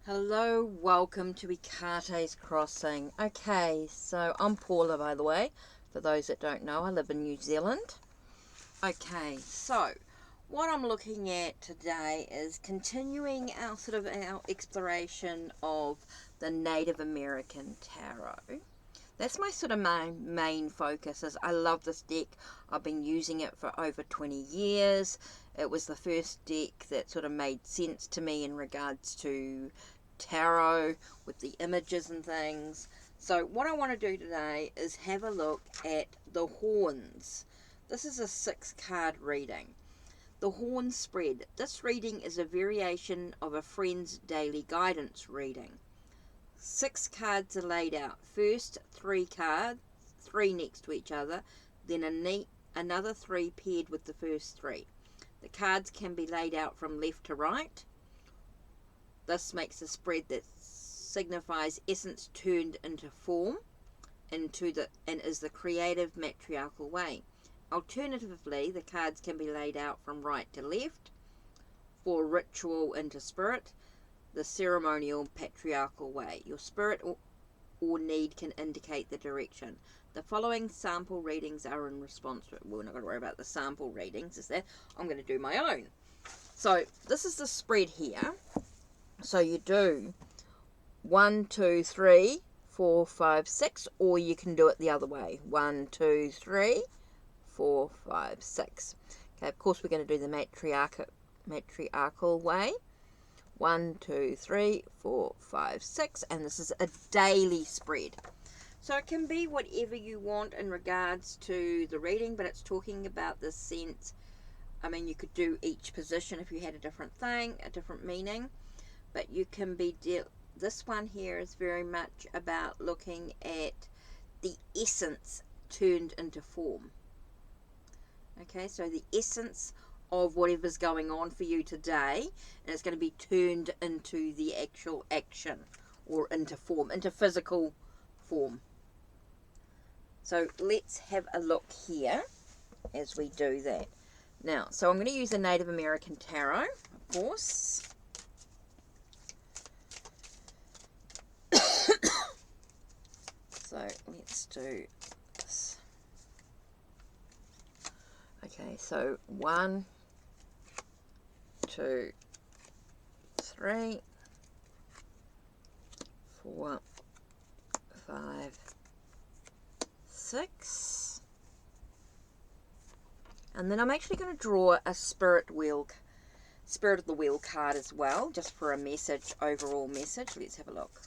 Hello, welcome to Ikate's Crossing. Okay, so I'm Paula, by the way. For those that don't know, I live in New Zealand. Okay, so what I'm looking at today is continuing our exploration of the Native American Tarot. That's my sort of main focus. Is I love this deck. I've been using it for over 20 years. It was the first deck that sort of made sense to me in regards to tarot with the images and things. So what I want to do today is have a look at the horns. This is a 6-card reading. The horn spread. This reading is a variation of a friend's daily guidance reading. 6 cards are laid out. First 3 cards, 3 next to each other, then another 3 paired with the first 3. The cards can be laid out from left to right. This makes a spread that signifies essence turned into form and is the creative matriarchal way. Alternatively, the cards can be laid out from right to left for ritual into spirit, the ceremonial patriarchal way. Your spirit or need can indicate the direction. The following sample readings are in response to it. We're not going to worry about the sample readings, is that? I'm going to do my own. So this is the spread here. So you do 1, 2, 3, 4, 5, 6, or you can do it the other way. 1, 2, 3, 4, 5, 6. Okay, of course we're going to do the matriarchal way. 1, 2, 3, 4, 5, 6, and this is a daily spread. So it can be whatever you want in regards to the reading, but it's talking about the sense. I mean, you could do each position if you had a different thing, a different meaning, but you can be this one here is very much about looking at the essence turned into form. Okay, so the essence of whatever's going on for you today, and it's going to be turned into the actual action or into form, into physical form. So let's have a look here as we do that. Now, so I'm going to use the Native American Tarot, of course. So let's do this. Okay, so 1, 2, 3, 4, 5, 6. And then I'm actually going to draw a Spirit of the Wheel card as well, just for a message, overall message. Let's have a look.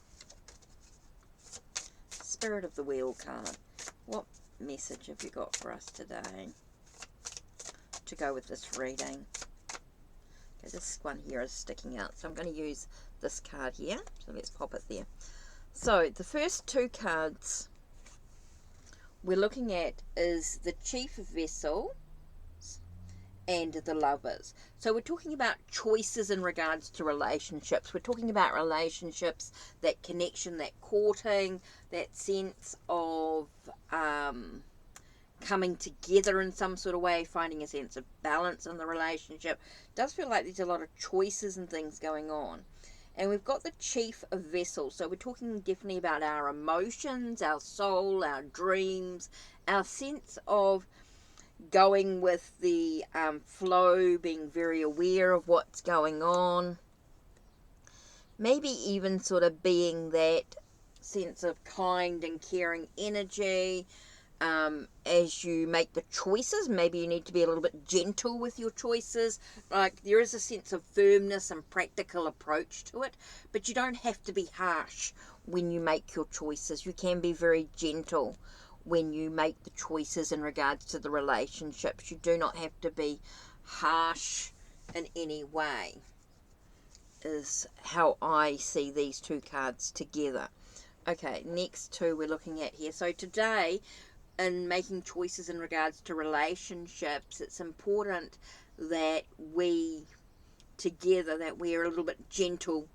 Spirit of the Wheel card. What message have you got for us today to go with this reading? Okay, this one here is sticking out, so I'm going to use this card here. So let's pop it there. So the first 2 cards we're looking at is the Chief Vessel and the Lovers. So we're talking about choices in regards to relationships. We're talking about relationships, that connection, that courting, that sense of coming together in some sort of way, finding a sense of balance in the relationship. It does feel like there's a lot of choices and things going on. And we've got the Chief of Vessels. So we're talking definitely about our emotions, our soul, our dreams, our sense of going with the flow, being very aware of what's going on. Maybe even sort of being that sense of kind and caring energy. As you make the choices, maybe you need to be a little bit gentle with your choices. Like, there is a sense of firmness and practical approach to it, but you don't have to be harsh when you make your choices. You can be very gentle when you make the choices in regards to the relationships. You do not have to be harsh in any way, is how I see these 2 cards together. Okay, next 2 we're looking at here. So today, in making choices in regards to relationships, it's important that we together, that we are a little bit gentle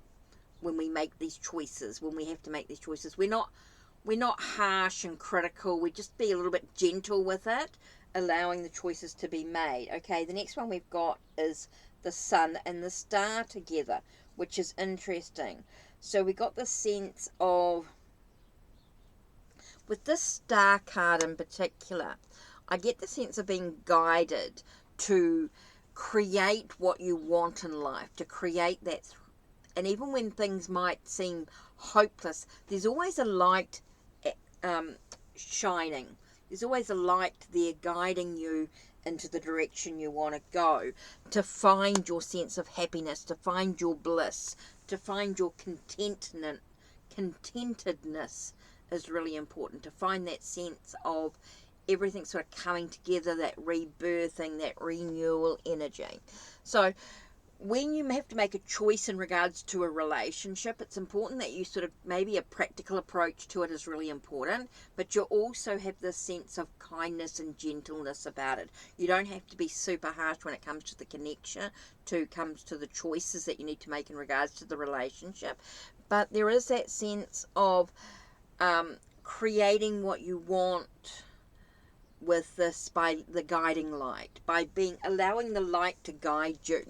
when we make these choices, when we have to make these choices. We're not harsh and critical. We just be a little bit gentle with it, allowing the choices to be made. Okay, the next one we've got is the Sun and the Star together. which is interesting. So we got the sense of, with this Star card in particular, I get the sense of being guided to create what you want in life, to create that. And even when things might seem hopeless, there's always a light um, shining. There's always a light there guiding you into the direction you want to go, to find your sense of happiness, to find your bliss, to find your contentedness is really important, to find that sense of everything sort of coming together, that rebirthing, that renewal energy. So when you have to make a choice in regards to a relationship, it's important that you sort of, maybe a practical approach to it is really important, but you also have this sense of kindness and gentleness about it. You don't have to be super harsh when it comes to the connection, comes to the choices that you need to make in regards to the relationship, but there is that sense of creating what you want with this, by the guiding light, by allowing the light to guide you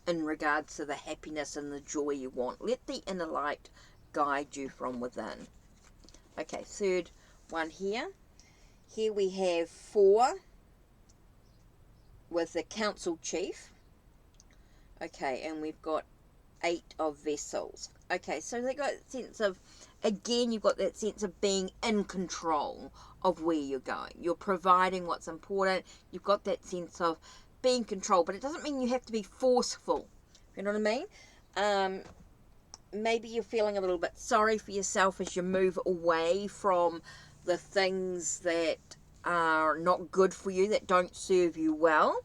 in regards to the happiness and the joy you want. Let the inner light guide you from within. Okay, third one here. Here we have 4 with the council chief. Okay, and we've got 8 of vessels. Okay, so they got a sense of, again, you've got that sense of being in control of where you're going. You're providing what's important. You've got that sense of being controlled, but it doesn't mean you have to be forceful. You know what I mean? Maybe you're feeling a little bit sorry for yourself as you move away from the things that are not good for you, that don't serve you well.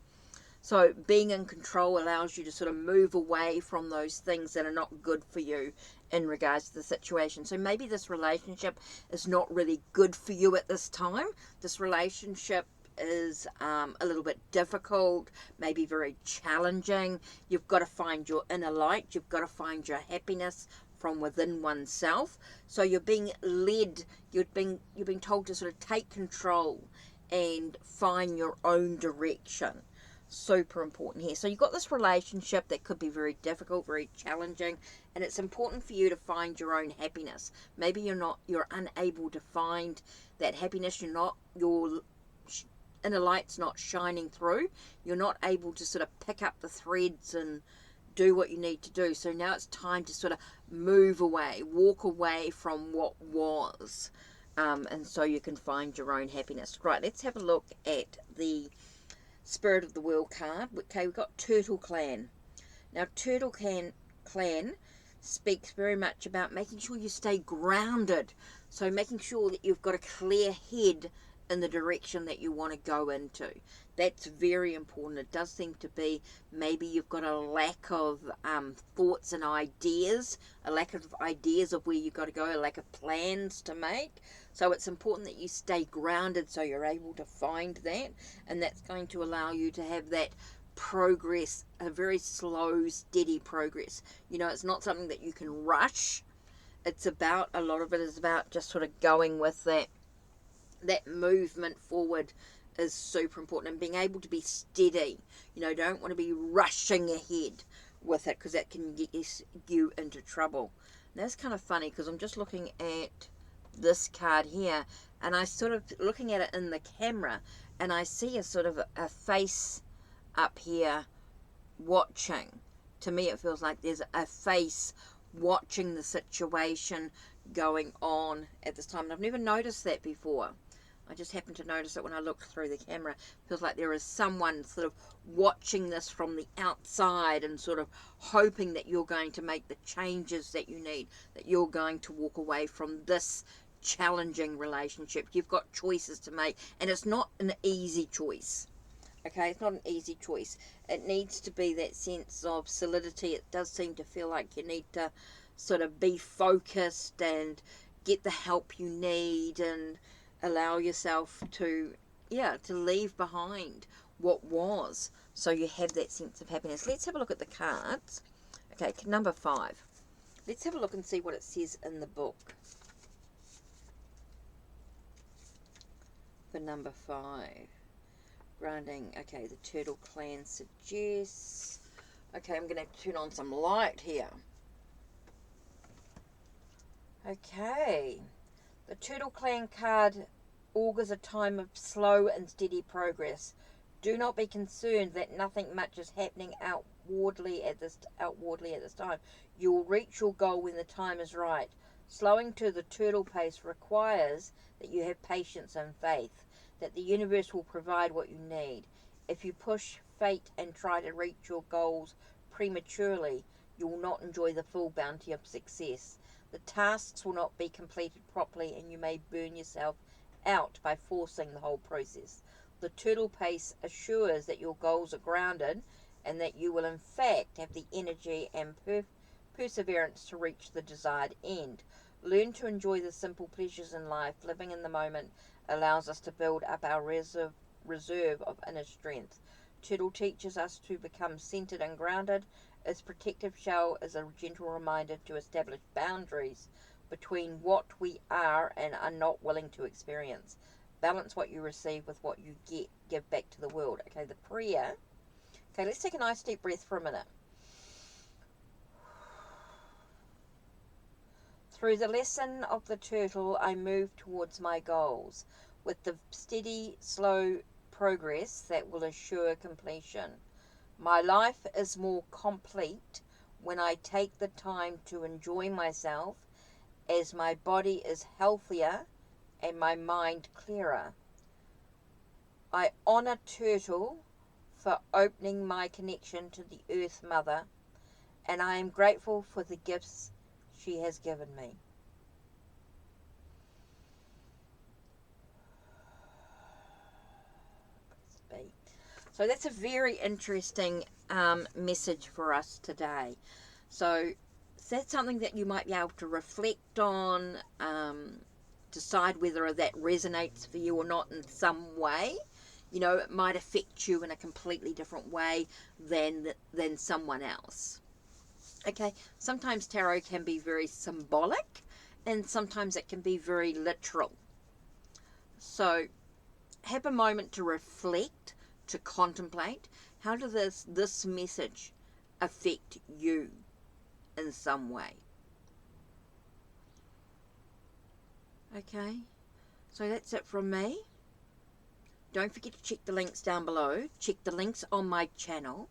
So being in control allows you to sort of move away from those things that are not good for you in regards to the situation. So maybe this relationship is not really good for you at this time. This relationship is a little bit difficult, maybe very challenging. You've got to find your inner light. You've got to find your happiness from within oneself. So you're being led, you're being told to sort of take control and find your own direction. Super important here. So you've got this relationship that could be very difficult, very challenging, and it's important for you to find your own happiness. Maybe you're unable to find that happiness. Your inner light's not shining through. You're not able to sort of pick up the threads and do what you need to do. So now it's time to sort of move away, walk away from what was, and so you can find your own happiness. Right, let's have a look at the Spirit of the World card. Okay, we've got Turtle Clan. Now, Turtle Clan speaks very much about making sure you stay grounded. So making sure that you've got a clear head in the direction that you want to go into. That's very important. It does seem to be, maybe you've got a lack of thoughts and ideas, a lack of ideas of where you've got to go, a lack of plans to make. So it's important that you stay grounded so you're able to find that, and that's going to allow you to have that progress, a very slow, steady progress. You know, it's not something that you can rush. It's about, a lot of it is about just sort of going with that movement forward is super important, and being able to be steady. You know, don't want to be rushing ahead with it, because that can get you into trouble. And that's kind of funny, because I'm just looking at this card here, and I sort of looking at it in the camera, and I see a sort of a face up here watching. To me, it feels like there's a face watching the situation going on at this time, and I've never noticed that before. I just happened to notice it when I looked through the camera. It feels like there is someone sort of watching this from the outside and sort of hoping that you're going to make the changes that you need, that you're going to walk away from this challenging relationship. You've got choices to make, and it's not an easy choice. Okay, it's not an easy choice. It needs to be that sense of solidity. It does seem to feel like you need to sort of be focused and get the help you need, and allow yourself to leave behind what was, so you have that sense of happiness. Let's have a look at the cards. Okay, number 5. Let's have a look and see what it says in the book for number 5. Grounding. Okay, the Turtle Clan suggests. Okay, I'm going to turn on some light here. Okay. The Turtle Clan card augurs a time of slow and steady progress. Do not be concerned that nothing much is happening outwardly at this time. You will reach your goal when the time is right. Slowing to the turtle pace requires that you have patience and faith that the universe will provide what you need. If you push fate and try to reach your goals prematurely, you will not enjoy the full bounty of success. The tasks will not be completed properly and you may burn yourself out by forcing the whole process. The turtle pace assures that your goals are grounded and that you will in fact have the energy and perseverance to reach the desired end. Learn to enjoy the simple pleasures in life. Living in the moment allows us to build up our reserve of inner strength. Turtle teaches us to become centered and grounded. Its protective shell is a gentle reminder to establish boundaries between what we are and are not willing to experience. Balance what you receive with what you give back to the world. Okay, the prayer. Okay, let's take a nice deep breath for a minute. Through the lesson of the turtle, I move towards my goals with the steady, slow progress that will assure completion. My life is more complete when I take the time to enjoy myself, as my body is healthier and my mind clearer. I honor Turtle for opening my connection to the Earth Mother, and I am grateful for the gifts she has given me. So that's a very interesting message for us today. So that's something that you might be able to reflect on, decide whether that resonates for you or not in some way. You know, it might affect you in a completely different way than someone else. Okay, sometimes tarot can be very symbolic and sometimes it can be very literal. So have a moment to reflect, to contemplate, how does this message affect you in some way? Okay, so that's it from me. Don't forget to check the links down below. Check the links on my channel.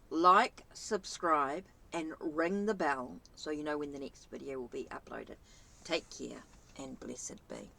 Like, subscribe, and ring the bell so you know when the next video will be uploaded. Take care and blessed be.